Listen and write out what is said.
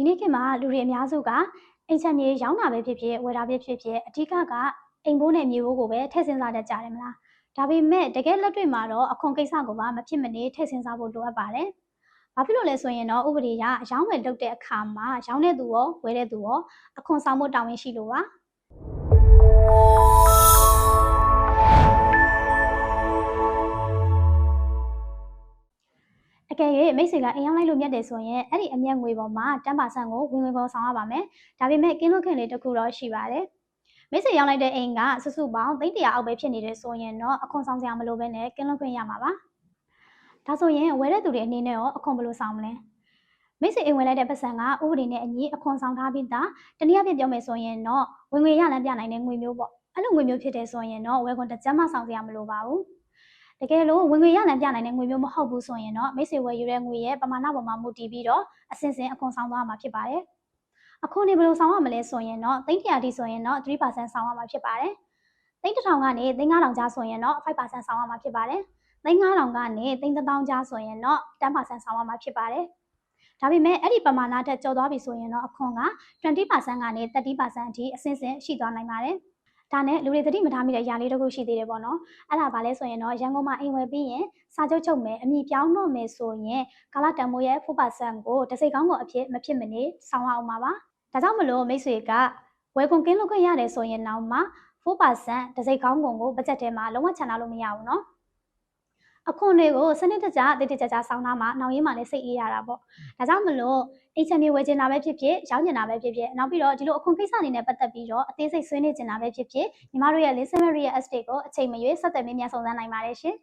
ဒီနေ့ခေတ်မှာလူတွေအများစုကအိမ်ချမ်းမြေရောင်းတာပဲဖြစ်ဖြစ်ဝယ်တာပဲဖြစ်ဖြစ်အဓိကအိမ်ဘိုးနဲ့မြေဘိုးကိုပဲထည့်စဉ်းစားတတ်ကြတယ်မလားဒါပေမဲ့တကယ်လက်တွေ့မှာတော့အခွန်ကိစ္စကိုပါမဖြစ်မနေထည့်စဉ်းစားဖို့လိုအပ်ပါတယ်ဘာဖြစ်လို့လဲဆိုရင်တော့ဥပဒေကအရောင်းဝယ်လုပ်တဲ့အခါမှာရောင်းတဲ့သူရောဝယ်တဲ့သူရောအခွန်ဆောင်ဖို့တာဝန်ရှိလို့ပါအကယ်၍မိတ်ဆွေကအိမ်ရောက်လိုက်လို့မြတ်တယ်ဆိုရင်အဲ့ဒီအမျက်ငွေပေါ်မှာ10%ကိုဝင်ငွေပေါ်ဆောင်ရပါမယ်ဒါပေမဲ့ကင်းလွတ်ခွင့်လေးတစ်ခုတော့ရှိပါတယ်မိတ်ဆွေရောက်လိုက်တဲ့အိမ်ကစုစုပေါင်း300အောက်ပဲဖြစ်နေတယ်ဆိုရင်တော့အခွန်ဆောင်စရာမလိုဘဲနဲ့ကင်းလွတ်ခွင့်ရမှာပါဒါဆိုရင်ဝယ်တဲ့သူတွေအနေနဲ့ရောအခွန်ဘယ်လိုဆောင်မလဲမိတ်ဆွေအိမ်ဝင်လိုက်တဲ့ပတ်စံကဥပဒေနဲ့အညီအခွန်ဆောင်ထားပြီးသားတနည်းအားဖြင့်ပြောမယ်ဆိုရင်တော့ဝင်ငွေရလမ်းပြနိုင်တဲ့ငွေမျိုးပေါ့အဲ့လိုငွေမျိုးဖြစ်တယ်ဆိုရင်တော့ဝယ်ခွန်တစ်ကြမ်းမှဆောင်စရာမလိုပါဘူးတကယ်လို့ဝင်ငွေရလမ်းပြနိုင်တဲ့ငွေမျိုးမဟုတ်ဘူးဆိုရင်တော့မိတ်ဆွေဝယ်ယူတဲ့ငွေရဲ့ပမာဏပေါ်မှာမူတည်ပြီးတော့အစဉ်စဉ်အခွန်ဆောင်သွားမှာဖြစ်ပါတယ်အခွန်တွေဘယ်လိုဆောင်ရမလဲဆိုရင်တော့300တိဆိုရင်တော့3%ဆောင်ရမှာဖြစ်ပါတယ်3000ကနေ3000ကြားဆိုရင်တော့5%ဆောင်ရမှာဖြစ်ပါတယ်3000ကနေ3000ကြားဆိုရင်တော့10%ဆောင်ရမှာဖြစ်ပါတယ်ဒါပေမဲ့အဲ့ဒီပမာဏထက်ကျော်သွားပြီဆိုရင်တော့အခွန်က20%ကနေ30%အထိအစဉ်စဉ်ရှိသွားနိုင်ပါတယ်ဒါနဲ့လူတွေသတိမထားမိတဲ့အရာလေးတစ်ခုရှိသေးတယ်ပေါ့နော်အဲ့ဒါဘာလဲဆိုရင်တော့ရန်ကုန်မှာအိမ်ဝယ်ပြီးရင်စာချုပ်ချုပ်မယ်အမည်ပြောင်းတော့မယ်ဆိုရင်ကာလတန်မိုးရဲ့4%ကိုတစိတ်ကောင်းကအဖြစ်မဖြစ်မနေဆောင်ရအောင်ပါဒါကြောင့်မလို့မိတ်ဆွေကဝယ်ခွန်ကင်းလွတ်ခွင့်ရတယ်ဆိုရင်တော့မှ4%တစိတ်ကောင်းကုန်ကိုဘတ်ဂျက်ထဲမှာလုံးဝချန်ထားလို့မရဘူးနော်အခွန်တွေကိုစနစ်တကျတိတိကျကျဆောင်ထားမှာနောက်ရင်းမှလည်းစိတ်အေးရတာပေါ့ဒါကြောင့်မလို့အိမ်ချမ်းမြေဝယ်ချင်တာပဲဖြစ်ဖြစ်ရောင်းချင်တာပဲဖြစ်ဖြစ်နောက်ပြီးတော့ဒီလိုအခွန်ကိစ္စအနေနဲ့ပတ်သက်ပြီးတော့အသေးစိတ်ဆွေးနွေးချင်တာပဲဖြစ်ဖြစ်ညီမတို့ရဲ့ Listen Maria Estate ကိုအချိန်မရွေးဆက်သွယ်မေးမြန်းစုံစမ်းနိုင်ပါတယ်ရှင်